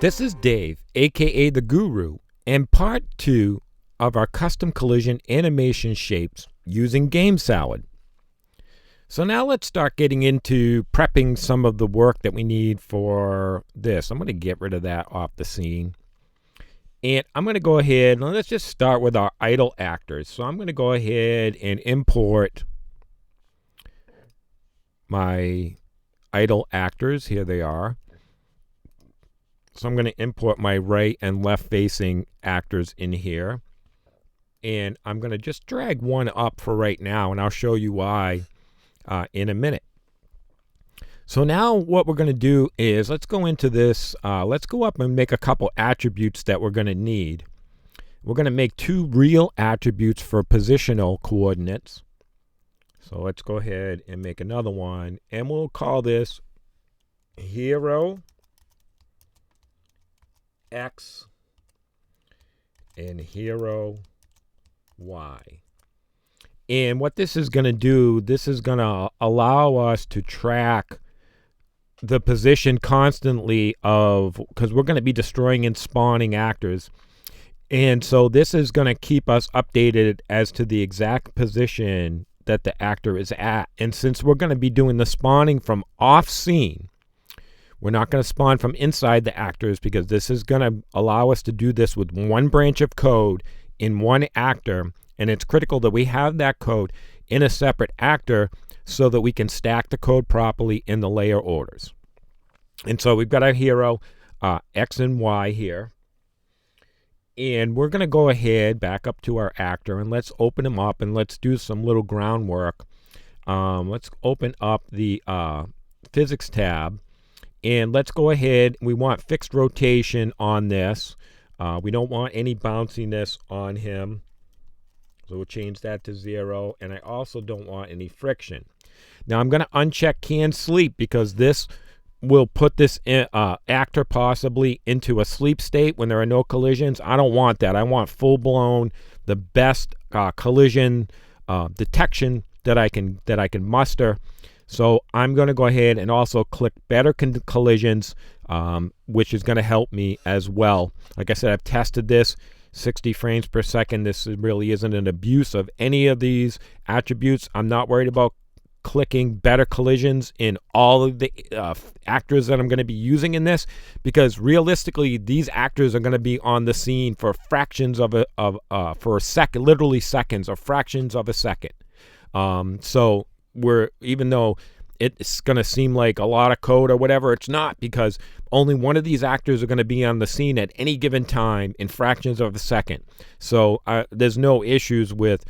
This is Dave, aka The Guru, and part 2 of our custom collision animation shapes using GameSalad. So now let's start getting into prepping some of the work that we need for this. I'm going to get rid of that off the scene. And I'm going to go ahead and let's just start with our idle actors. So I'm going to go ahead and import my idle actors. Here they are. So I'm going to import my right and left facing actors in here. And I'm going to just drag one up for right now, and I'll show you why in a minute. So now what we're going to do is let's go into this. Let's go up and make a couple attributes that we're going to need. We're going to make 2 real attributes for positional coordinates. So let's go ahead and make another one, and we'll call this hero X and hero Y. And what this is going to do, this is going to allow us to track the position constantly of, because we're going to be destroying and spawning actors. And so this is going to keep us updated as to the exact position that the actor is at. And since we're going to be doing the spawning from off scene, we're not going to spawn from inside the actors, because this is going to allow us to do this with one branch of code in one actor. And it's critical that we have that code in a separate actor so that we can stack the code properly in the layer orders. And so we've got our hero X and Y here. And we're going to go ahead back up to our actor, and let's open him up and let's do some little groundwork. Let's open up the physics tab. And let's go ahead. We want fixed rotation on this. We don't want any bounciness on him. So we'll change that to 0. And I also don't want any friction. Now I'm going to uncheck can sleep, because this will put this actor possibly into a sleep state when there are no collisions. I don't want that. I want full-blown, the best collision detection that I can muster. So I'm going to go ahead and also click better collisions, which is going to help me as well. Like I said, I've tested this 60 frames per second. This really isn't an abuse of any of these attributes. I'm not worried about clicking better collisions in all of the actors that I'm going to be using in this, because realistically these actors are going to be on the scene for fractions of for a second, literally seconds or fractions of a second. So even though it's going to seem like a lot of code or whatever, it's not, because only one of these actors are going to be on the scene at any given time in fractions of a second. So there's no issues with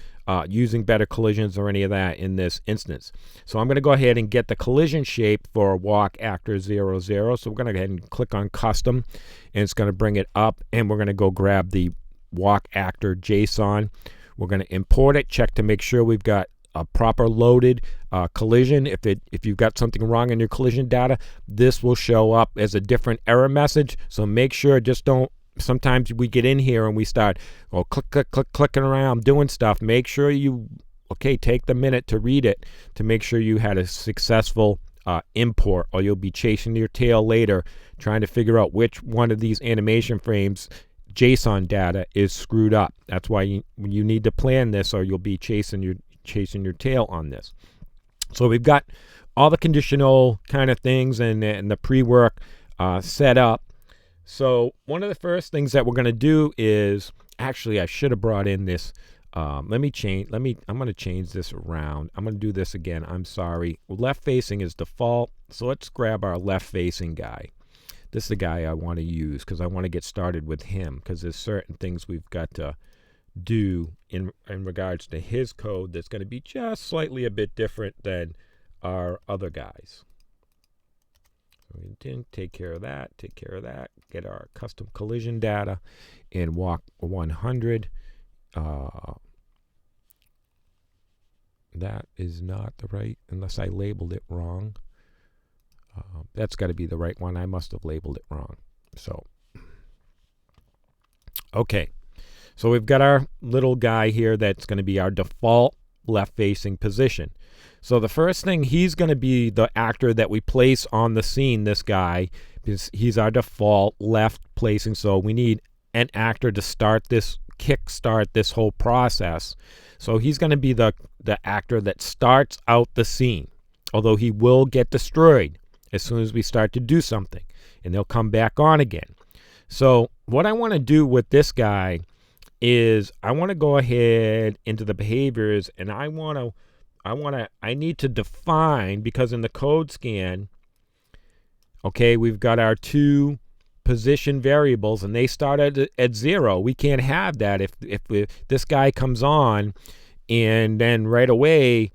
using better collisions or any of that in this instance. So I'm going to go ahead and get the collision shape for walk actor 00. So we're going to go ahead and click on custom, and it's going to bring it up, and we're going to go grab the walk actor JSON. We're going to import it, check to make sure we've got a proper loaded collision. If you've got something wrong in your collision data, this will show up as a different error message. So make sure, just don't, sometimes we get in here and we start clicking around doing stuff. Make sure you take the minute to read it to make sure you had a successful import, or you'll be chasing your tail later trying to figure out which one of these animation frames JSON data is screwed up. That's why you need to plan this, or you'll be chasing your tail on this. So we've got all the conditional kind of things and the pre-work set up. So one of the first things that we're going to do is, actually I should have brought in this. I'm going to change this around. I'm going to do this again. I'm sorry. Left facing is default. So let's grab our left facing guy. This is the guy I want to use because I want to get started with him, because there's certain things we've got to do in regards to his code that's going to be just slightly a bit different than our other guys. So we didn't take care of that, get our custom collision data in walk 100. That is not the right, unless I labeled it wrong. That's got to be the right one. I must have labeled it wrong. So okay. So we've got our little guy here that's going to be our default left-facing position. So the first thing, he's going to be the actor that we place on the scene, this guy, because he's our default left placing. So we need an actor to kickstart this whole process. So he's going to be the actor that starts out the scene, although he will get destroyed as soon as we start to do something, and they'll come back on again. So what I want to do with this guy is I want to go ahead into the behaviors, and I need to define, because in the code scan, okay, we've got our two position variables and they start at 0. We can't have that. If this guy comes on and then right away,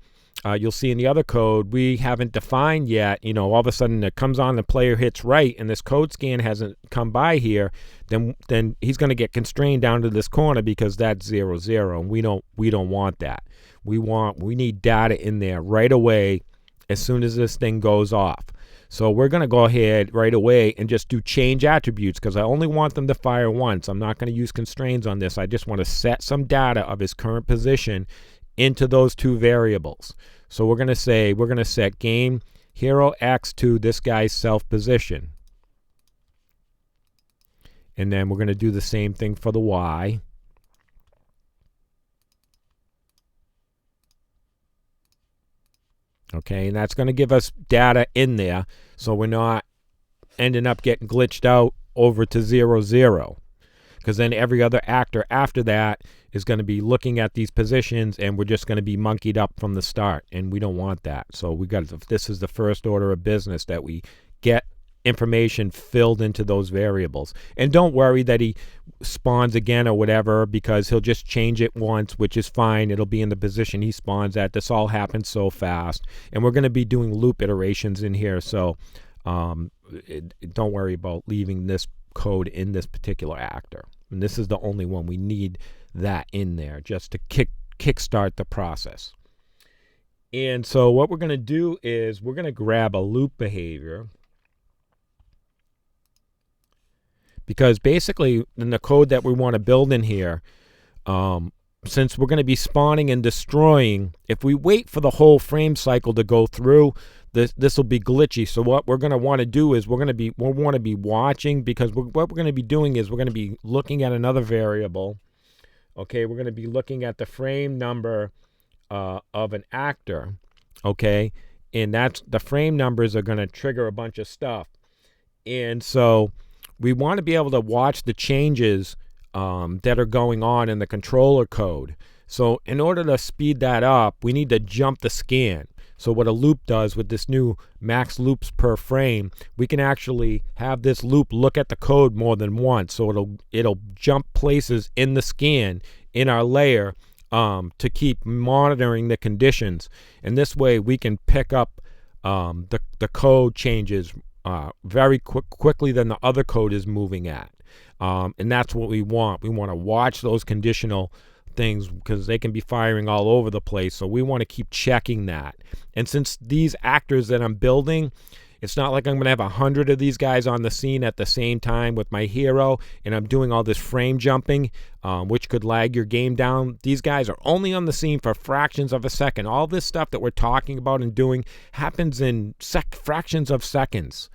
you'll see in the other code, we haven't defined yet, all of a sudden it comes on, the player hits right, and this code scan hasn't come by here, then he's going to get constrained down to this corner because that's 0, 0, and we don't want that. We need data in there right away as soon as this thing goes off. So we're going to go ahead right away and just do change attributes, because I only want them to fire once. I'm not going to use constraints on this. I just want to set some data of his current position into those two variables. So we're going to set game hero X to this guy's self position. And then we're going to do the same thing for the Y. Okay, and that's going to give us data in there, so we're not ending up getting glitched out over to 0, 0. Because then every other actor after that is going to be looking at these positions, and we're just going to be monkeyed up from the start, and we don't want that. So this is the first order of business, that we get information filled into those variables. And don't worry that he spawns again or whatever, because he'll just change it once, which is fine. It'll be in the position he spawns at. This all happens so fast, and we're going to be doing loop iterations in here, so don't worry about leaving this code in this particular actor. And this is the only one. We need that in there just to kickstart the process. And so what we're going to do is we're going to grab a loop behavior, because basically in the code that we want to build in here, since we're going to be spawning and destroying, if we wait for the whole frame cycle to go through, this will be glitchy. So what we're going to want to do is we'll want to be watching, because what we're going to be doing is we're going to be looking at another variable. Okay, we're going to be looking at the frame number of an actor. Okay, and that's the frame numbers are going to trigger a bunch of stuff. And so we want to be able to watch the changes that are going on in the controller code. So in order to speed that up, we need to jump the scan. So what a loop does with this new max loops per frame, we can actually have this loop look at the code more than once. So it'll jump places in the scan in our layer to keep monitoring the conditions. And this way we can pick up the code changes very quickly than the other code is moving at. And that's what we want. We want to watch those conditional things, because they can be firing all over the place. So we want to keep checking that. And since these actors that I'm building, it's not like I'm going to have 100 of these guys on the scene at the same time with my hero, and I'm doing all this frame jumping, which could lag your game down. These guys are only on the scene for fractions of a second. All this stuff that we're talking about and doing happens in fractions of seconds.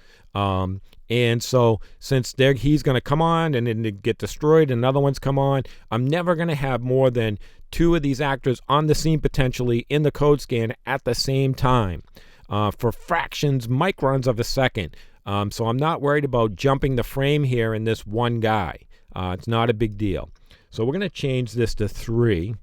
And so since he's going to come on and then get destroyed, and another one's come on, I'm never going to have more than 2 of these actors on the scene potentially in the code scan at the same time for fractions, microns of a second. So I'm not worried about jumping the frame here in this one guy. It's not a big deal. So we're going to change this to 3.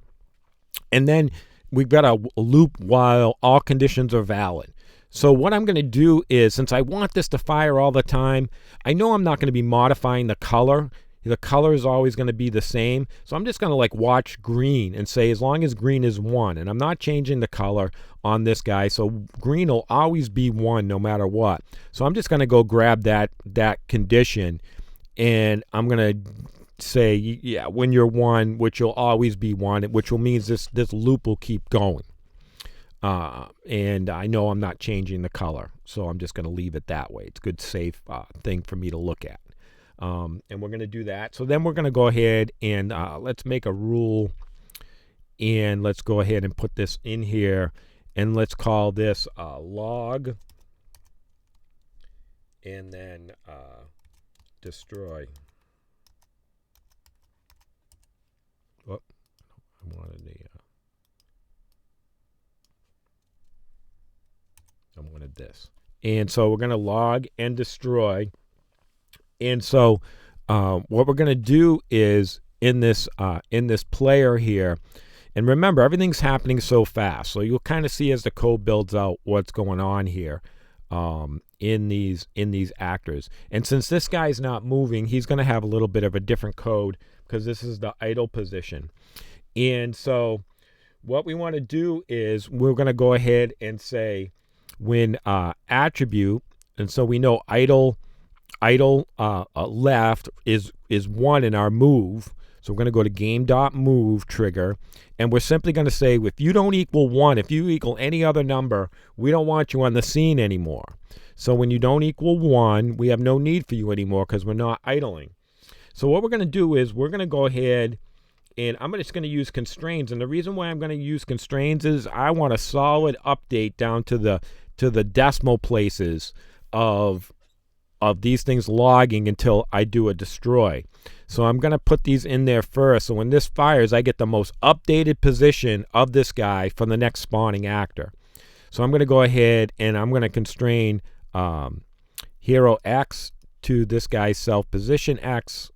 And then we've got a loop while all conditions are valid. So what I'm going to do is, since I want this to fire all the time, I know I'm not going to be modifying the color. The color is always going to be the same. So I'm just going to watch green and say as long as green is 1. And I'm not changing the color on this guy. So green will always be 1 no matter what. So I'm just going to go grab that condition, and I'm going to say, yeah, when you're 1, which will always be 1, which will means this loop will keep going. And I know I'm not changing the color, so I'm just going to leave it that way. It's a good, safe thing for me to look at. And we're going to do that. So then we're going to go ahead and let's make a rule, and let's go ahead and put this in here. and let's call this log, and then destroy. Oh, I wanted this. And so we're going to log and destroy. And so what we're going to do is in this player here, and remember, everything's happening so fast. So you'll kind of see as the code builds out what's going on here in these actors. And since this guy's not moving, he's going to have a little bit of a different code because this is the idle position. And so what we want to do is we're going to go ahead and say when attribute, and so we know idle left is 1 in our move. So we're going to go to game.move trigger, and we're simply going to say if you don't equal 1, if you equal any other number, we don't want you on the scene anymore. So when you don't equal 1, we have no need for you anymore because we're not idling. So what we're going to do is we're going to go ahead, and I'm just going to use constraints. And the reason why I'm going to use constraints is I want a solid update down to the decimal places of these things logging until I do a destroy. So I'm going to put these in there first. So when this fires, I get the most updated position of this guy from the next spawning actor. So I'm going to go ahead and I'm going to constrain hero X to this guy's self position X.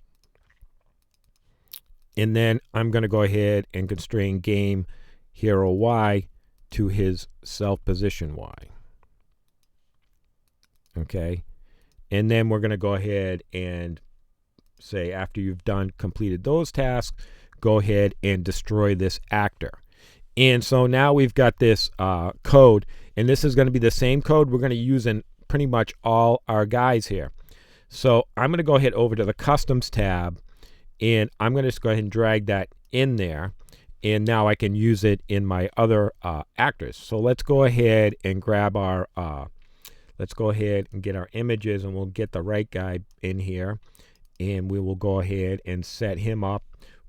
And then I'm going to go ahead and constrain game hero Y to his self position Y. Okay. And then we're going to go ahead and say after you've completed those tasks, go ahead and destroy this actor. And so now we've got this code, and this is going to be the same code we're going to use in pretty much all our guys here. So I'm going to go ahead over to the customs tab, and I'm going to just go ahead and drag that in there. And now I can use it in my other actors. So let's go ahead and grab our let's go ahead and get our images, and we'll get the right guy in here, and we will go ahead and set him up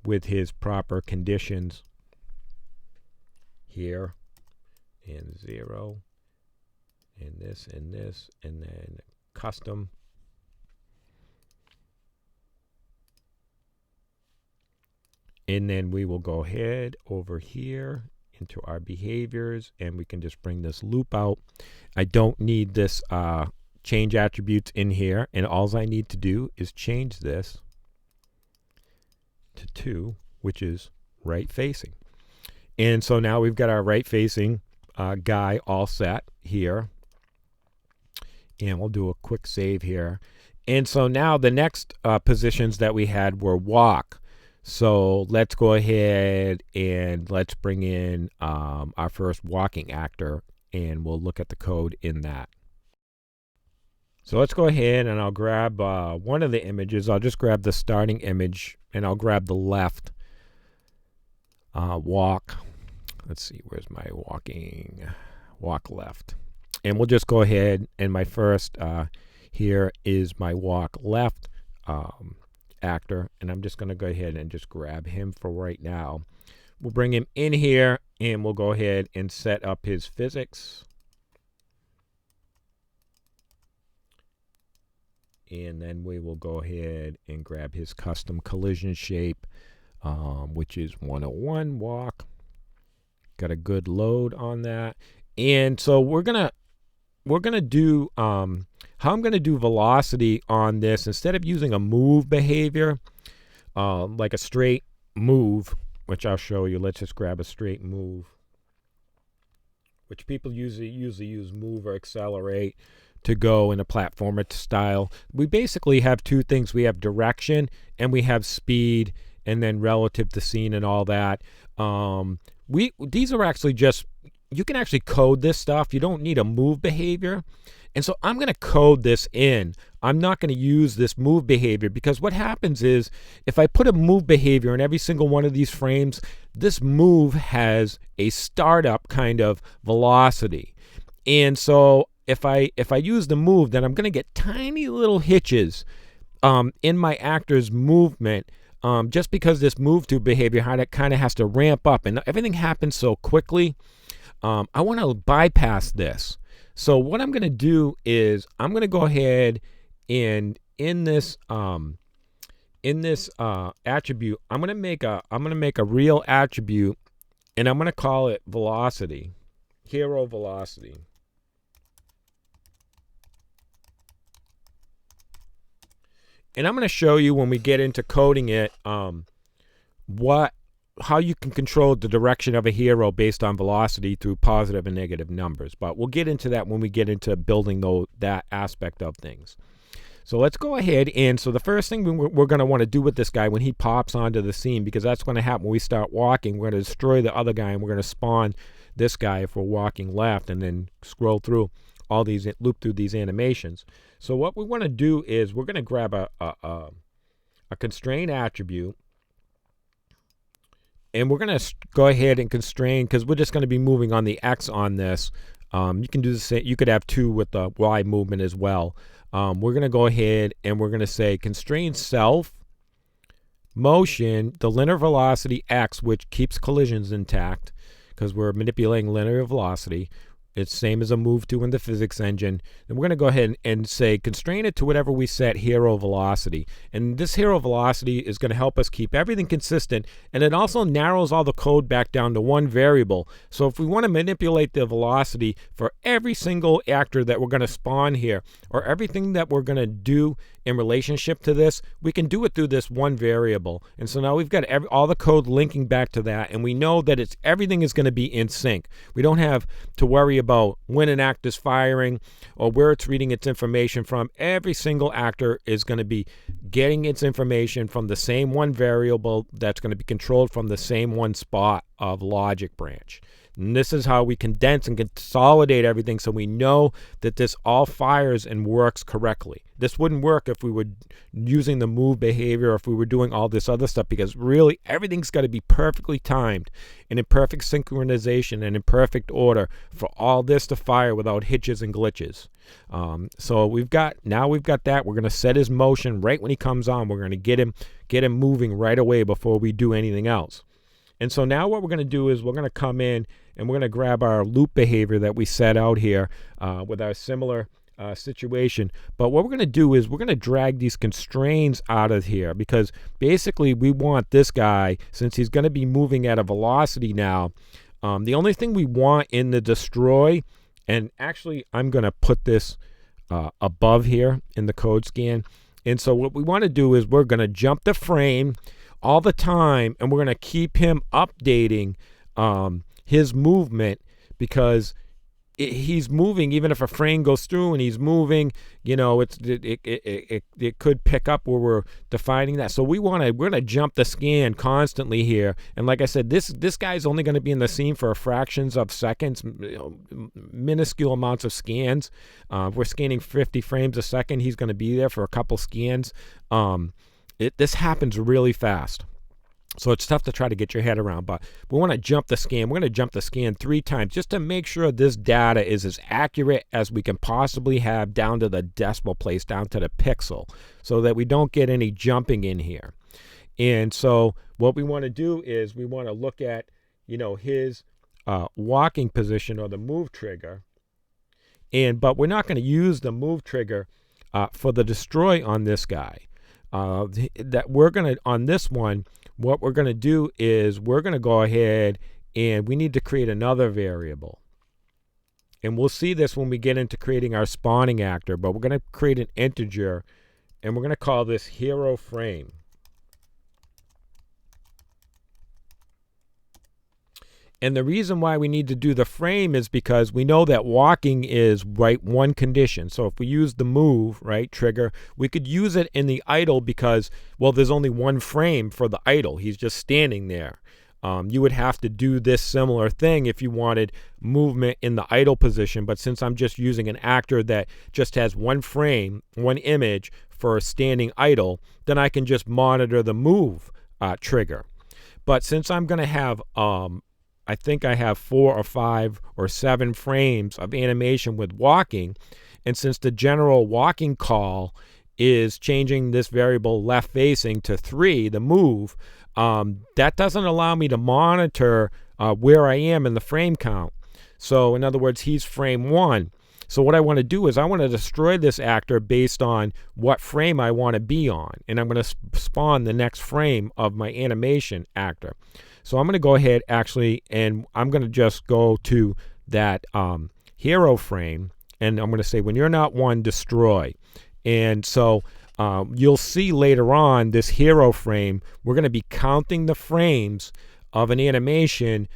with his proper conditions here, and 0, and this, and then custom. And then we will go ahead over here into our behaviors, and we can just bring this loop out. I don't need this change attributes in here, and all I need to do is change this to 2, which is right facing. And so now we've got our right facing guy all set here, and we'll do a quick save here. And so now the next positions that we had were walk. So let's go ahead and let's bring in our first walking actor, and we'll look at the code in that. So let's go ahead and I'll grab one of the images. I'll just grab the starting image, and I'll grab the left walk. Let's see, where's my walk left. And we'll just go ahead, and my first here is my walk left actor, and I'm just going to go ahead and just grab him for right now. We'll bring him in here, and we'll go ahead and set up his physics. And then we will go ahead and grab his custom collision shape, which is 101 walk. Got a good load on that. And so we're gonna do how I'm gonna do velocity on this. Instead of using a move behavior, like a straight move, which I'll show you. Let's just grab a straight move, which people usually use move or accelerate to go in a platformer style. We basically have two things. We have direction and we have speed, and then relative to scene and all that. These are actually just, you can actually code this stuff. You don't need a move behavior. And so I'm going to code this in. I'm not going to use this move behavior, because what happens is if I put a move behavior in every single one of these frames, this move has a startup kind of velocity. And so if I use the move, then I'm going to get tiny little hitches in my actor's movement, just because this move to behavior kind of has to ramp up, and everything happens so quickly. I want to bypass this. So what I'm going to do is I'm going to go ahead and in this attribute, I'm going to make a real attribute, and I'm going to call it velocity, hero velocity. And I'm going to show you when we get into coding it how you can control the direction of a hero based on velocity through positive and negative numbers. But we'll get into that when we get into building that aspect of things. So let's go ahead. And so the first thing we're going to want to do with this guy when he pops onto the scene, because that's going to happen when we start walking, we're going to destroy the other guy, and we're going to spawn this guy if we're walking left, and then scroll through all these, loop through these animations. So what we want to do is we're going to grab a constraint attribute, and we're going to go ahead and constrain, because we're just going to be moving on the X on this. You can do the same. You could have 2 with the Y movement as well. We're going to go ahead and we're going to say constrain self motion, the linear velocity X, which keeps collisions intact because we're manipulating linear velocity. It's same as a move to in the physics engine. And we're going to go ahead and say constrain it to whatever we set hero velocity. And this hero velocity is going to help us keep everything consistent. And it also narrows all the code back down to one variable. So if we want to manipulate the velocity for every single actor that we're going to spawn here, or everything that we're going to do in relationship to this, we can do it through this one variable. And so now we've got all the code linking back to that, and we know that everything is going to be in sync. We don't have to worry about when an actor is firing or where it's reading its information from. Every single actor is going to be getting its information from the same one variable that's going to be controlled from the same one spot of logic branch. And this is how we condense and consolidate everything so we know that this all fires and works correctly. This wouldn't work if we were using the move behavior or if we were doing all this other stuff, because really everything's got to be perfectly timed and in perfect synchronization and in perfect order for all this to fire without hitches and glitches. So we've got that. We're going to set his motion right when he comes on. We're going to get him moving right away before we do anything else. And so now what we're going to do is we're going to come in and we're going to grab our loop behavior that we set out here with our similar situation. But what we're going to do is we're going to drag these constraints out of here, because basically we want this guy, since he's going to be moving at a velocity now, the only thing we want in the destroy, and actually I'm going to put this above here in the code scan. And so what we want to do is we're going to jump the frame all the time, and we're going to keep him updating his movement, because he's moving. Even if a frame goes through and he's moving, it could pick up where we're defining that. So we're going to jump the scan constantly here. And like I said, this guy's only going to be in the scene for fractions of seconds, minuscule amounts of scans. If we're scanning 50 frames a second, he's going to be there for a couple scans. This happens really fast. So it's tough to try to get your head around, but we want to jump the scan. We're going to jump the scan 3 times just to make sure this data is as accurate as we can possibly have, down to the decimal place, down to the pixel, so that we don't get any jumping in here. And so what we want to do is we want to look at, his walking position, or the move trigger. But we're not going to use the move trigger for the destroy on this guy. That we're going to, on this one, what we're going to do is we're going to go ahead and we need to create another variable. And we'll see this when we get into creating our spawning actor, but we're going to create an integer, and we're going to call this hero frame. And the reason why we need to do the frame is because we know that walking is one condition. So if we use the move, trigger, we could use it in the idle because, well, there's only one frame for the idle. He's just standing there. You would have to do this similar thing if you wanted movement in the idle position. But since I'm just using an actor that just has one frame, one image for standing idle, then I can just monitor the move trigger. But since I'm going to have I think I have 4 or 5 or 7 frames of animation with walking. And since the general walking call is changing this variable left facing to 3, the move, that doesn't allow me to monitor where I am in the frame count. So in other words, he's frame 1. So what I want to do is I want to destroy this actor based on what frame I want to be on. And I'm going to spawn the next frame of my animation actor. So I'm going to go ahead actually, and I'm going to just go to that hero frame. And I'm going to say, when you're not 1, destroy. And so you'll see later on this hero frame, we're going to be counting the frames of an animation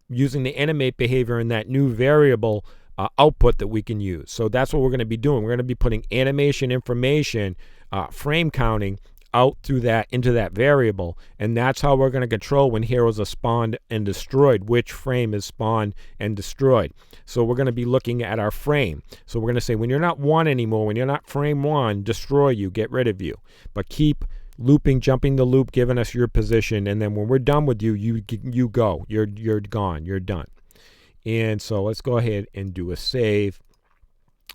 using the animate behavior in that new variable output that we can use. So that's what we're going to be doing. We're going to be putting animation information, frame counting out through that into that variable, and that's how we're going to control when heroes are spawned and destroyed, which frame is spawned and destroyed. So we're going to be looking at our frame. So we're going to say, when you're not 1 anymore, when you're not frame 1, destroy you, get rid of you. But keep looping, jumping the loop, giving us your position, and then when we're done with you, you go. You're gone. You're done. And so let's go ahead and do a save.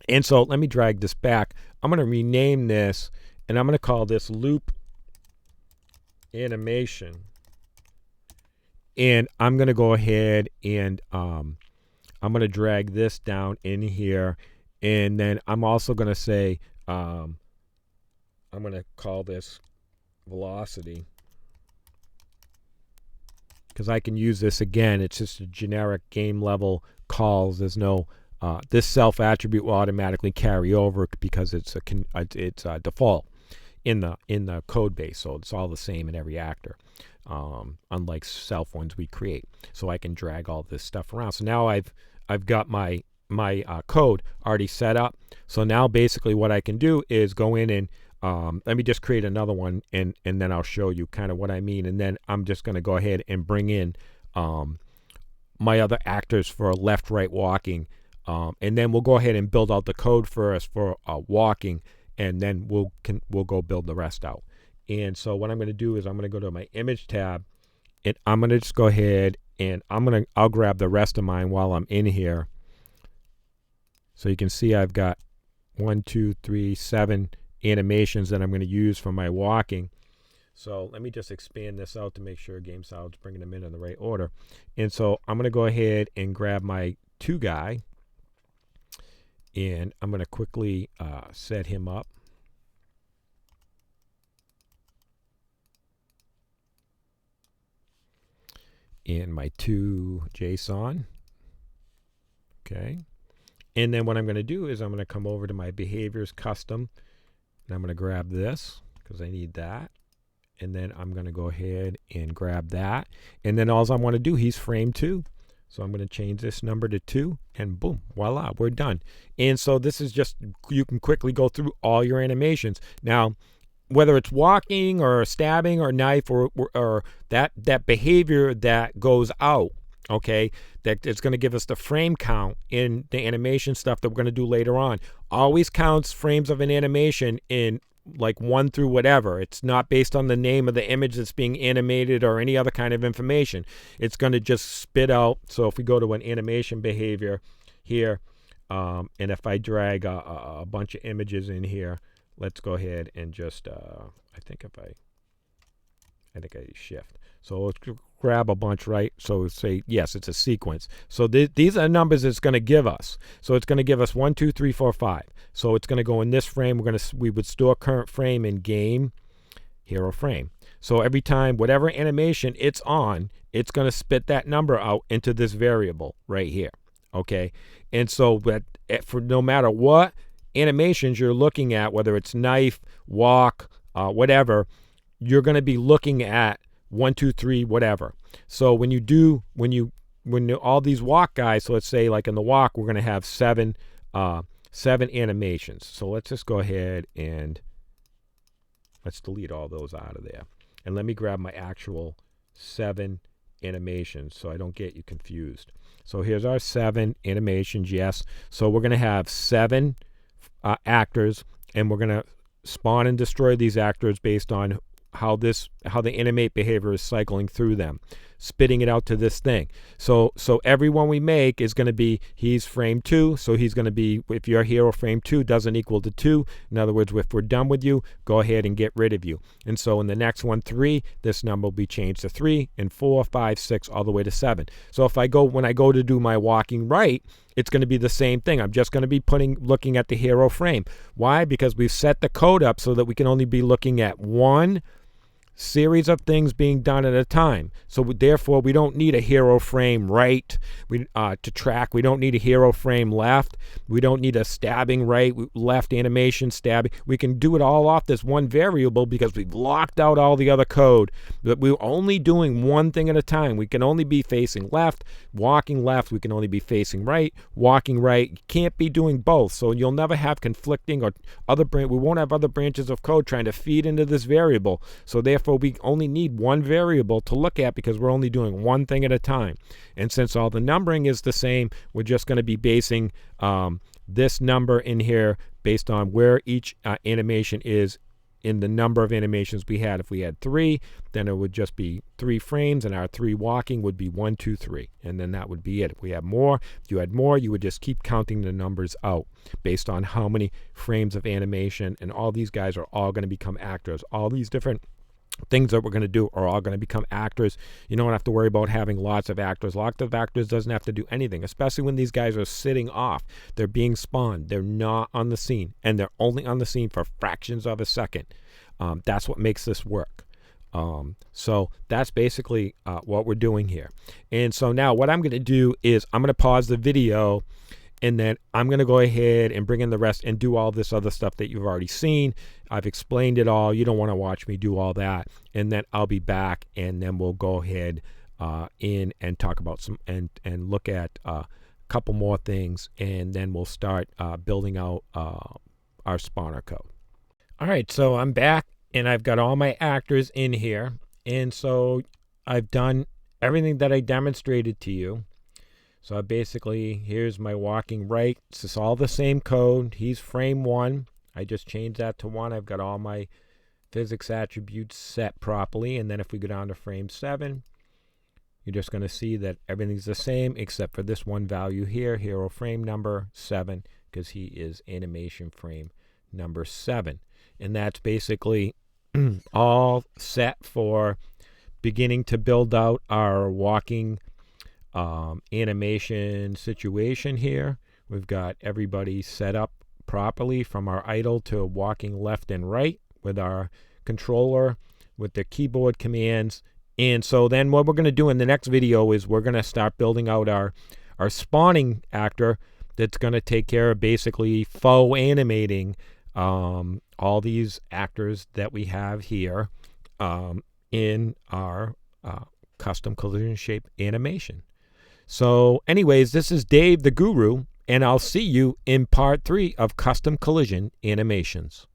And so let me drag this back. I'm going to rename this, and I'm going to call this loop animation. And I'm going to go ahead and I'm going to drag this down in here. And then I'm also going to say, I'm going to call this velocity, because I can use this again. It's just a generic game level calls. There's no this self attribute will automatically carry over because it's a default in the code base, so it's all the same in every actor, unlike self ones we create. So I can drag all this stuff around. So now I've got my code already set up. So now basically what I can do is go in and let me just create another one, and then I'll show you kind of what I mean. And then I'm just going to go ahead and bring in my other actors for left, right, walking. And then we'll go ahead and build out the code first for walking, and then we'll go build the rest out. And so what I'm going to do is I'm going to go to my image tab, and I'm going to just go ahead and I'll grab the rest of mine while I'm in here. So you can see I've got 1, 2, 3, 7 animations that I'm going to use for my walking. So let me just expand this out to make sure GameSolid's bringing them in the right order. And so I'm going to go ahead and grab my 2 guy, and I'm going to quickly set him up. In my 2 JSON. Okay. And then what I'm going to do is I'm going to come over to my behaviors custom, and I'm going to grab this because I need that. And then I'm going to go ahead and grab that. And then all I want to do, he's frame 2. So I'm going to change this number to 2, and boom, voila, we're done. And so this is just, you can quickly go through all your animations. Now, whether it's walking or stabbing or knife or that behavior that goes out, okay, that it's going to give us the frame count in the animation stuff that we're going to do later on. Always counts frames of an animation in like 1 through whatever. It's not based on the name of the image that's being animated or any other kind of information. It's going to just spit out. So if we go to an animation behavior here, and if I drag a bunch of images in here, let's go ahead and just, I think I shift. So let's grab a bunch, right? So say, yes, it's a sequence. So these are numbers it's going to give us. So it's going to give us 1, 2, 3, 4, 5. So it's going to go in this frame. We would store current frame in game hero frame. So every time, whatever animation it's on, it's going to spit that number out into this variable right here. Okay. And so that for no matter what animations you're looking at, whether it's knife, walk, whatever, you're going to be looking at 1, 2, 3, whatever. So when all these walk guys, so let's say like in the walk, we're going to have 7 animations. So let's just go ahead and let's delete all those out of there. And let me grab my actual 7 animations so I don't get you confused. So here's our 7 animations, yes. So we're going to have 7 actors, and we're going to spawn and destroy these actors based on how the animate behavior is cycling through them, spitting it out to this thing. So every one we make is going to be, he's frame 2, so he's going to be, if your hero frame 2 doesn't equal to 2, in other words, if we're done with you, go ahead and get rid of you. And so in the next one, 3, this number will be changed to 3, and 4, 5, 6, all the way to 7. So when I go to do my walking right, it's going to be the same thing. I'm just going to be looking at the hero frame. Why? Because we've set the code up so that we can only be looking at one series of things being done at a time. So therefore, we don't need a hero frame right to track. We don't need a hero frame left. We don't need a stabbing right, left animation, stabbing. We can do it all off this one variable because we've locked out all the other code. But we're only doing one thing at a time. We can only be facing left, walking left. We can only be facing right, walking right. You can't be doing both. So you'll never have conflicting or we won't have other branches of code trying to feed into this variable. So therefore, we only need one variable to look at because we're only doing one thing at a time. And since all the numbering is the same, we're just going to be basing this number in here based on where each animation is in the number of animations we had. If we had 3, then it would just be 3 frames, and our 3 walking would be 1, 2, 3, and then that would be it. If we have more, if you had more, you would just keep counting the numbers out based on how many frames of animation, and all these guys are all going to become actors. All these different things that we're going to do are all going to become actors. You don't have to worry about having lots of actors. Lots of actors doesn't have to do anything, especially when these guys are sitting off. They're being spawned. They're not on the scene, and they're only on the scene for fractions of a second. That's what makes this work. So that's basically what we're doing here. And so now what I'm going to do is I'm going to pause the video, and then I'm going to go ahead and bring in the rest and do all this other stuff that you've already seen. I've explained it all. You don't want to watch me do all that. And then I'll be back, and then we'll go ahead in and talk about some and look at a couple more things, and then we'll start building out our spawner code. All right, so I'm back, and I've got all my actors in here. And so I've done everything that I demonstrated to you. So basically, here's my walking right. This is all the same code. He's frame 1. I just changed that to 1. I've got all my physics attributes set properly. And then if we go down to frame 7, you're just going to see that everything's the same except for this one value here, hero frame number 7, because he is animation frame number 7. And that's basically all set for beginning to build out our walking animation situation here. We've got everybody set up properly from our idle to walking left and right with our controller with the keyboard commands. And so then what we're going to do in the next video is we're going to start building out our spawning actor that's going to take care of basically faux animating all these actors that we have here in our custom collision shape animation. So anyways, this is Dave the Guru, and I'll see you in part 3 of Custom Collision Animations.